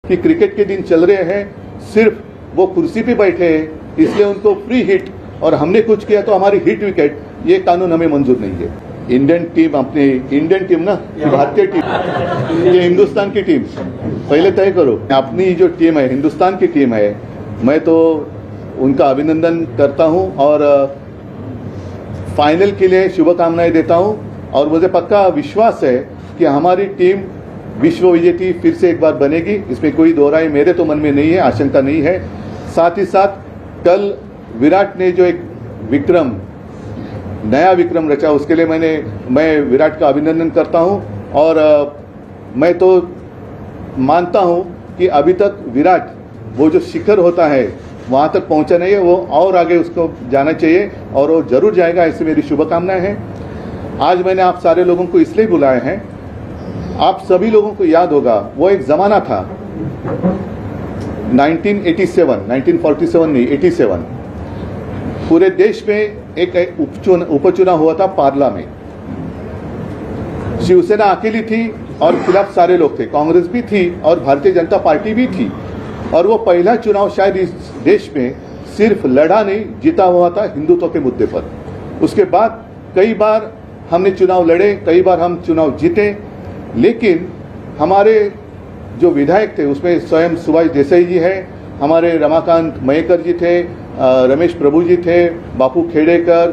कि क्रिकेट के दिन चल रहे हैं, सिर्फ वो कुर्सी पे बैठे हैं इसलिए उनको फ्री हिट और हमने कुछ किया तो हमारी हिट विकेट, ये कानून हमें मंजूर नहीं है। इंडियन टीम, अपनी इंडियन टीम ना, भारतीय टीम, ये हिंदुस्तान की टीम, पहले तय करो। अपनी जो टीम है, हिंदुस्तान की टीम है, मैं तो उनका अभिनंदन करता हूं और फाइनल के लिए शुभकामनाएं देता हूं और मुझे पक्का विश्वास है कि हमारी टीम विश्व विजेती फिर से एक बार बनेगी, इसमें कोई दो राय मेरे तो मन में नहीं है, आशंका नहीं है। साथ ही साथ कल विराट ने जो एक विक्रम, नया विक्रम रचा, उसके लिए मैं विराट का अभिनंदन करता हूं और मैं तो मानता हूं कि अभी तक विराट वो जो शिखर होता है वहां तक पहुंचा नहीं है, वो और आगे उसको जाना चाहिए और वो जरूर जाएगा, ऐसी मेरी शुभकामनाएं हैं। आज मैंने आप सारे लोगों को इसलिए बुलाए हैं, आप सभी लोगों को याद होगा वो एक जमाना था 1947 नहीं 87, पूरे देश में एक उपचुनाव हुआ था पार्ला में। शिवसेना अकेली थी और खिलाफ सारे लोग थे, कांग्रेस भी थी और भारतीय जनता पार्टी भी थी और वो पहला चुनाव शायद इस देश में सिर्फ लड़ा नहीं, जीता हुआ था हिंदुत्व के मुद्दे पर। उसके बाद कई बार हमने चुनाव लड़े, कई बार हम चुनाव जीते, लेकिन हमारे जो विधायक थे उसमें स्वयं सुभाष देसाई जी हैं, हमारे रमाकांत मयेकर जी थे, रमेश प्रभु जी थे, बापू खेड़ेकर,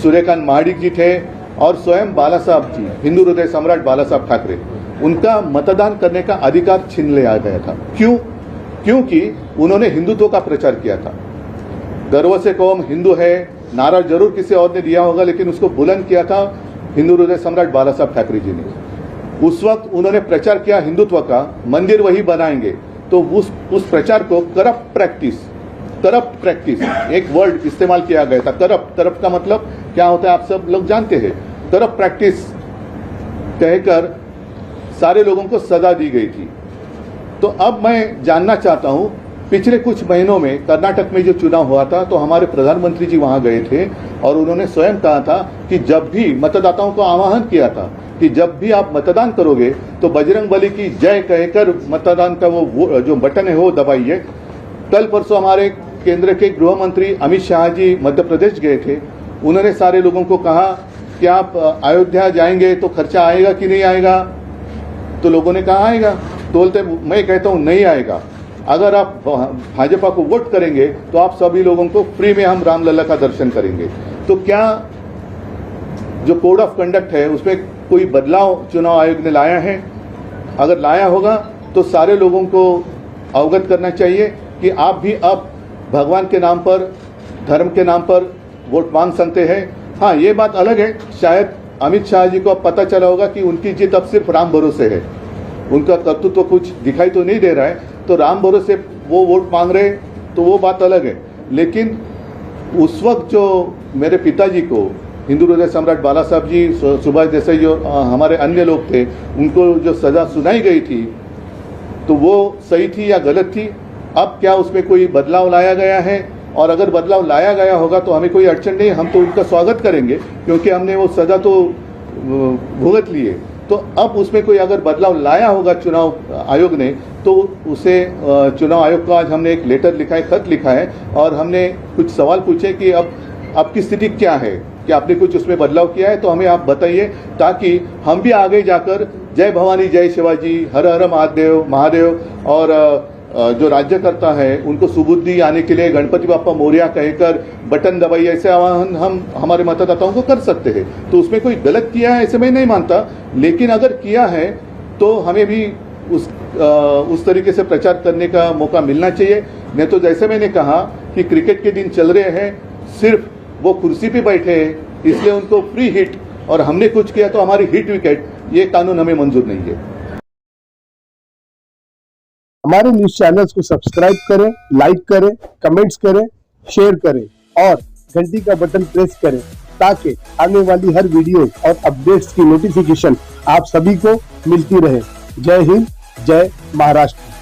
सूर्यकांत महाडिक जी थे और स्वयं बाला साहब जी, हिंदू हृदय सम्राट बाला साहब ठाकरे, उनका मतदान करने का अधिकार छीन लिया गया था। क्यों? क्योंकि उन्होंने हिंदुत्व का प्रचार किया था। गर्व से कौम हिंदू है नारा जरूर किसी और ने दिया होगा, लेकिन उसको बुलंद किया था हिंदू हृदय सम्राट बाला साहब ठाकरे जी ने। उस वक्त उन्होंने प्रचार किया हिंदुत्व का, मंदिर वही बनाएंगे, तो उस प्रचार को करप्ट प्रैक्टिस एक वर्ड इस्तेमाल किया गया था। करप्ट का मतलब क्या होता है आप सब लोग जानते हैं। करप्ट प्रैक्टिस कहकर सारे लोगों को सजा दी गई थी। तो अब मैं जानना चाहता हूं, पिछले कुछ महीनों में कर्नाटक में जो चुनाव हुआ था तो हमारे प्रधानमंत्री जी वहां गए थे और उन्होंने स्वयं कहा था कि जब भी मतदाताओं को आह्वान किया था कि जब भी आप मतदान करोगे तो बजरंगबली की जय कहकर मतदान का वो जो बटन है वो दबाइए। कल परसों हमारे केंद्र के गृह मंत्री अमित शाह जी मध्य प्रदेश गए थे, उन्होंने सारे लोगों को कहा कि आप अयोध्या जाएंगे तो खर्चा आएगा कि नहीं आएगा, तो लोगों ने कहा आएगा, तो बोलते मैं कहता हूं नहीं आएगा। अगर आप भाजपा को वोट करेंगे तो आप सभी लोगों को फ्री में हम रामलला का दर्शन करेंगे। तो क्या जो कोड ऑफ कंडक्ट है उसमें कोई बदलाव चुनाव आयोग ने लाया है? अगर लाया होगा तो सारे लोगों को अवगत करना चाहिए कि आप भी अब भगवान के नाम पर, धर्म के नाम पर वोट मांग सकते हैं। हाँ, ये बात अलग है, शायद अमित शाह जी को अब पता चला होगा कि उनकी जीत अब सिर्फ राम भरोसे है, उनका कर्तृत्व तो कुछ दिखाई तो नहीं दे रहा है, तो राम भरोसे वो वोट मांग रहे तो वो बात अलग है। लेकिन उस वक्त जो मेरे पिताजी को हिंदू हृदय सम्राट बाला साहब जी, सुभाष देसाई जो हमारे अन्य लोग थे, उनको जो सजा सुनाई गई थी तो वो सही थी या गलत थी? अब क्या उसमें कोई बदलाव लाया गया है? और अगर बदलाव लाया गया होगा तो हमें कोई अड़चन नहीं, हम तो उनका स्वागत करेंगे क्योंकि हमने वो सजा तो भुगत लिए। तो अब उसमें कोई अगर बदलाव लाया होगा चुनाव आयोग ने तो उसे चुनाव आयोग को आज हमने एक लेटर लिखा है, खत लिखा है और हमने कुछ सवाल पूछे कि अब आपकी स्थिति क्या है, कि आपने कुछ उसमें बदलाव किया है तो हमें आप बताइए, ताकि हम भी आगे जाकर जय भवानी जय शिवाजी, हर हर महादेव और जो राज्यकर्ता है उनको सुबुद्धि आने के लिए गणपति बाप्पा मोरया कहकर बटन दबाइए, ऐसे आह्वान हम हमारे मतदाताओं को कर सकते हैं। तो उसमें कोई गलत किया है ऐसे मैं नहीं मानता, लेकिन अगर किया है तो हमें भी उस तरीके से प्रचार करने का मौका मिलना चाहिए। नहीं तो जैसे मैंने कहा कि क्रिकेट के दिन चल रहे हैं, सिर्फ वो कुर्सी पे बैठे हैं इसलिए उनको फ्री हिट और हमने कुछ किया तो हमारी हिट विकेट, ये कानून हमें मंजूर नहीं है। हमारे न्यूज चैनल्स को सब्सक्राइब करें, लाइक करें, कमेंट्स करें, शेयर करें और घंटी का बटन प्रेस करें ताकि आने वाली हर वीडियो और अपडेट्स की नोटिफिकेशन आप सभी को मिलती रहे। जय हिंद, जय महाराष्ट्र।